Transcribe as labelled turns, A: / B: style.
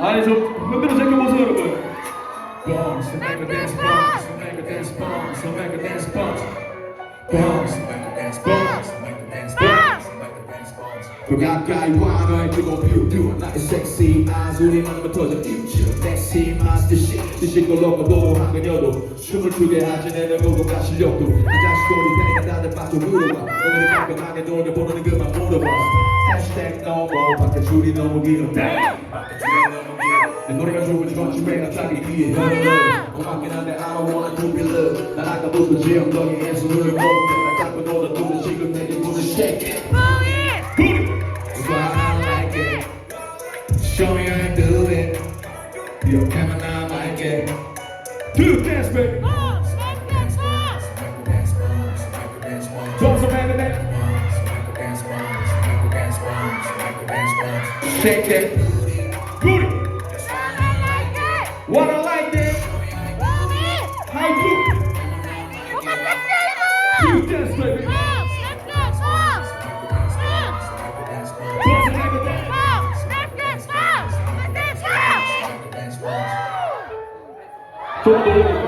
A: 아니 좀 흔들어 제껴보세요 여러분.
B: Bounce, make a dance, bounce, make a dance, bounce, make a dance, bounce. Bounce, make a dance, bounce, make a dance, bounce, make a dance, bounce. 더 가까이 와 너의 뜨거운 뷰 나의 섹시 eyes 우리만으로 터져 future 섹시 마스터 듯이 걸러가도 한 그녀도 춤을 추게 하지 내 무고가 실력도 한 장씩 꼬리 패니까 다들 빠져 물어봐 오늘은 깔끔하게 노려보는 그만 물어봐 해시태그 너무 밖에 줄이 너무 길어 밖에 줄이 너무 길어 내 노래가 좋은지 건축매가 자기 위에 고맙긴 한데 I don't wanna do your love 난 아까부터 지형덩이에서 눈을 보고 날 잡고 너도 눈을 지금 내게 눈을 shake it That's why I like it Show me how you do it 기억하면 I like it Do the dance baby Make a dance bounce Make a dance bounce Make a dance bounce Don't make a dance bounce Make a dance bounce Make a dance bounce Make a dance bounce Shake that booty What I like it How do Do dance baby 좀 더